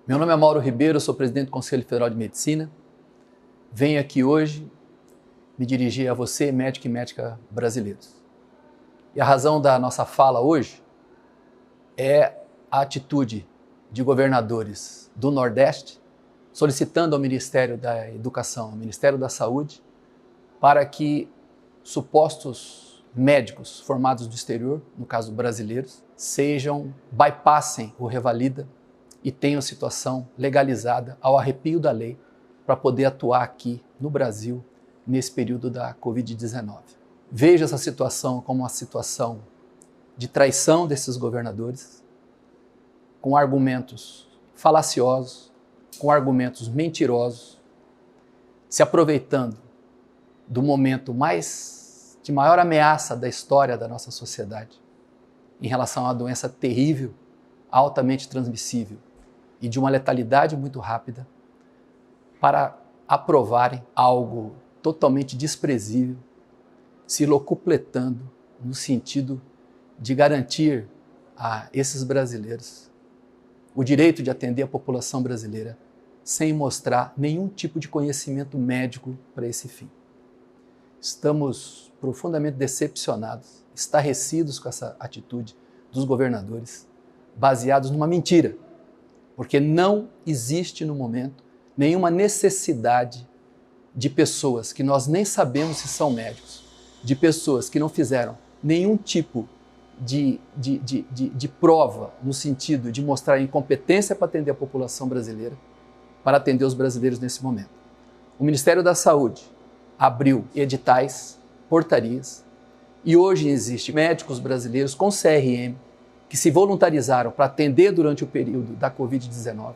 Meu nome é Mauro Ribeiro, sou presidente do Conselho Federal de Medicina. Venho aqui hoje me dirigir a você, médico e médica brasileiros. E a razão da nossa fala hoje é a atitude de governadores do Nordeste solicitando ao Ministério da Educação, ao Ministério da Saúde, para que supostos médicos formados do exterior, no caso brasileiros, bypassem o Revalida e tenham situação legalizada ao arrepio da lei para poder atuar aqui no Brasil nesse período da Covid-19. Vejo essa situação como uma situação de traição desses governadores, com argumentos falaciosos, com argumentos mentirosos, se aproveitando do momento de maior ameaça da história da nossa sociedade em relação a uma doença terrível, altamente transmissível e de uma letalidade muito rápida, para aprovarem algo totalmente desprezível, se locupletando no sentido de garantir a esses brasileiros o direito de atender a população brasileira sem mostrar nenhum tipo de conhecimento médico para esse fim. Estamos profundamente decepcionados, estarrecidos com essa atitude dos governadores, baseados numa mentira, porque não existe no momento nenhuma necessidade de pessoas que nós nem sabemos se são médicos, de pessoas que não fizeram nenhum tipo de prova no sentido de mostrar incompetência para atender a população brasileira, para atender os brasileiros nesse momento. O Ministério da Saúde abriu editais, portarias, e hoje existem médicos brasileiros com CRM que se voluntarizaram para atender durante o período da Covid-19.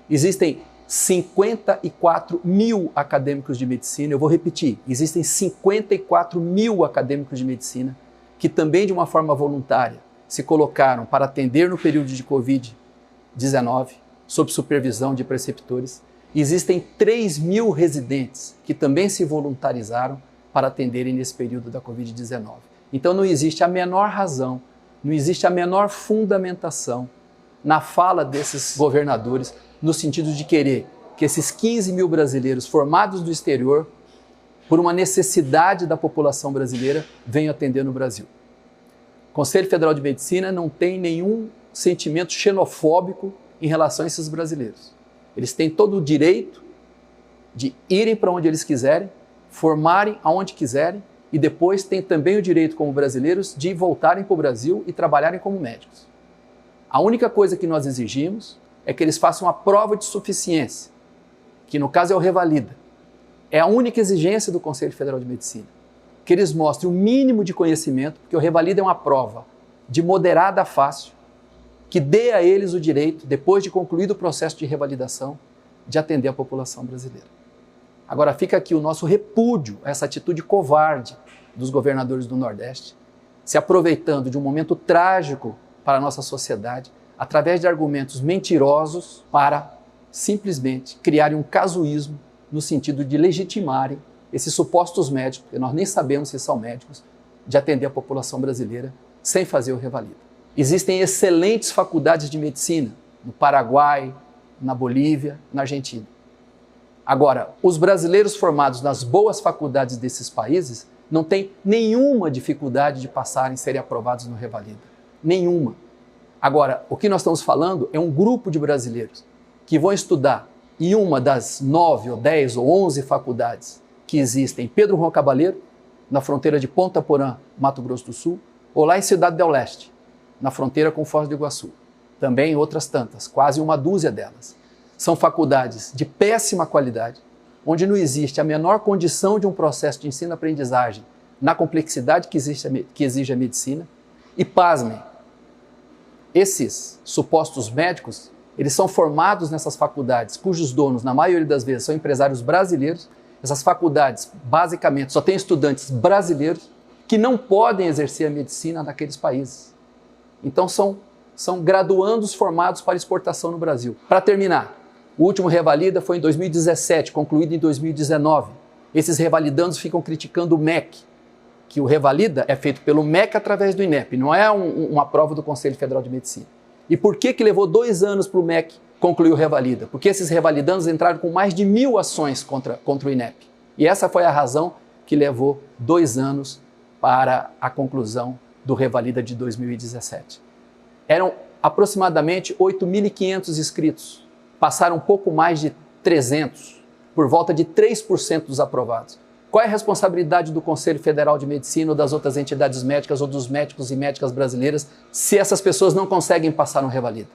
Existem 54 mil acadêmicos de medicina, eu vou repetir, existem 54 mil acadêmicos de medicina que também de uma forma voluntária se colocaram para atender no período de Covid-19, sob supervisão de preceptores. Existem 3 mil residentes que também se voluntarizaram para atenderem nesse período da Covid-19. Então não existe a menor razão, não existe a menor fundamentação na fala desses governadores no sentido de querer que esses 15 mil brasileiros formados do exterior, por uma necessidade da população brasileira, venham atender no Brasil. O Conselho Federal de Medicina não tem nenhum sentimento xenofóbico em relação a esses brasileiros. Eles têm todo o direito de irem para onde eles quiserem, formarem aonde quiserem e depois têm também o direito, como brasileiros, de voltarem para o Brasil e trabalharem como médicos. A única coisa que nós exigimos é que eles façam a prova de suficiência, que no caso é o Revalida. É a única exigência do Conselho Federal de Medicina, que eles mostrem o mínimo de conhecimento, porque o Revalida é uma prova de moderada a fácil, que dê a eles o direito, depois de concluído o processo de revalidação, de atender a população brasileira. Agora fica aqui o nosso repúdio a essa atitude covarde dos governadores do Nordeste, se aproveitando de um momento trágico para a nossa sociedade, através de argumentos mentirosos para simplesmente criarem um casuísmo no sentido de legitimarem esses supostos médicos, que nós nem sabemos se são médicos, de atender a população brasileira sem fazer o Revalida. Existem excelentes faculdades de medicina no Paraguai, na Bolívia, na Argentina. Agora, os brasileiros formados nas boas faculdades desses países não têm nenhuma dificuldade de passarem, serem aprovados no Revalida. Nenhuma. Agora, o que nós estamos falando é um grupo de brasileiros que vão estudar em uma das 9 ou 10 ou 11 faculdades que existem em Pedro Juan Cabaleiro, na fronteira de Ponta Porã, Mato Grosso do Sul, ou lá em Cidade del Leste, na fronteira com Foz do Iguaçu. Também outras tantas, quase uma dúzia delas. São faculdades de péssima qualidade, onde não existe a menor condição de um processo de ensino-aprendizagem na complexidade que exige a medicina. E pasmem, esses supostos médicos, eles são formados nessas faculdades, cujos donos, na maioria das vezes, são empresários brasileiros. Essas faculdades, basicamente, só têm estudantes brasileiros que não podem exercer a medicina naqueles países. Então, são graduandos formados para exportação no Brasil. Para terminar, o último Revalida foi em 2017, concluído em 2019. Esses revalidandos ficam criticando o MEC, que o Revalida é feito pelo MEC através do INEP, não é uma prova do Conselho Federal de Medicina. E por que levou 2 anos para o MEC concluir o Revalida, porque esses revalidandos entraram com mais de 1000 ações contra o INEP. E essa foi a razão que levou 2 anos para a conclusão do Revalida de 2017. Eram aproximadamente 8.500 inscritos, passaram um pouco mais de 300, por volta de 3% dos aprovados. Qual é a responsabilidade do Conselho Federal de Medicina ou das outras entidades médicas ou dos médicos e médicas brasileiras se essas pessoas não conseguem passar no Revalida?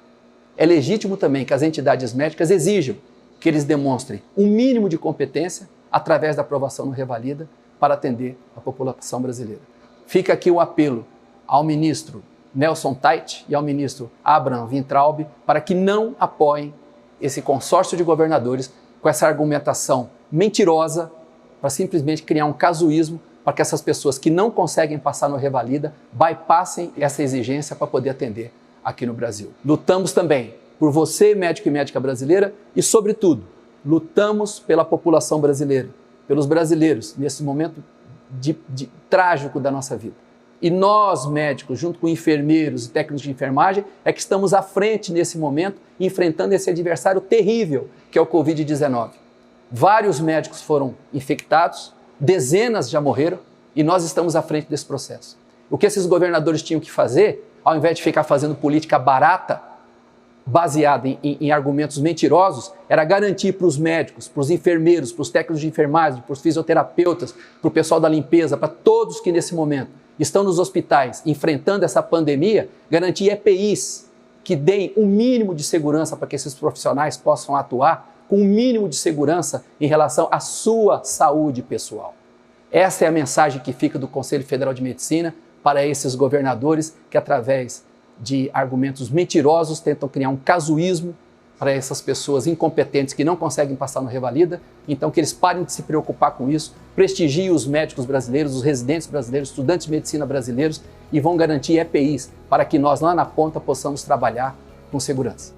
É legítimo também que as entidades médicas exijam que eles demonstrem um mínimo de competência através da aprovação no Revalida para atender a população brasileira. Fica aqui o apelo ao ministro Nelson Tait e ao ministro Abraham Weintraub para que não apoiem esse consórcio de governadores com essa argumentação mentirosa para simplesmente criar um casuísmo para que essas pessoas que não conseguem passar no Revalida bypassem essa exigência para poder atender aqui no Brasil. Lutamos também por você, médico e médica brasileira, e, sobretudo, lutamos pela população brasileira, pelos brasileiros, nesse momento trágico da nossa vida. E nós, médicos, junto com enfermeiros e técnicos de enfermagem, é que estamos à frente nesse momento, enfrentando esse adversário terrível que é o Covid-19. Vários médicos foram infectados, dezenas já morreram e nós estamos à frente desse processo. O que esses governadores tinham que fazer, ao invés de ficar fazendo política barata, baseada em argumentos mentirosos, era garantir para os médicos, para os enfermeiros, para os técnicos de enfermagem, para os fisioterapeutas, para o pessoal da limpeza, para todos que nesse momento estão nos hospitais enfrentando essa pandemia, garantir EPIs que deem um mínimo de segurança para que esses profissionais possam atuar com um mínimo de segurança em relação à sua saúde pessoal. Essa é a mensagem que fica do Conselho Federal de Medicina para esses governadores que, através de argumentos mentirosos, tentam criar um casuísmo para essas pessoas incompetentes que não conseguem passar no Revalida. Então, que eles parem de se preocupar com isso, prestigiem os médicos brasileiros, os residentes brasileiros, estudantes de medicina brasileiros e vão garantir EPIs para que nós, lá na ponta, possamos trabalhar com segurança.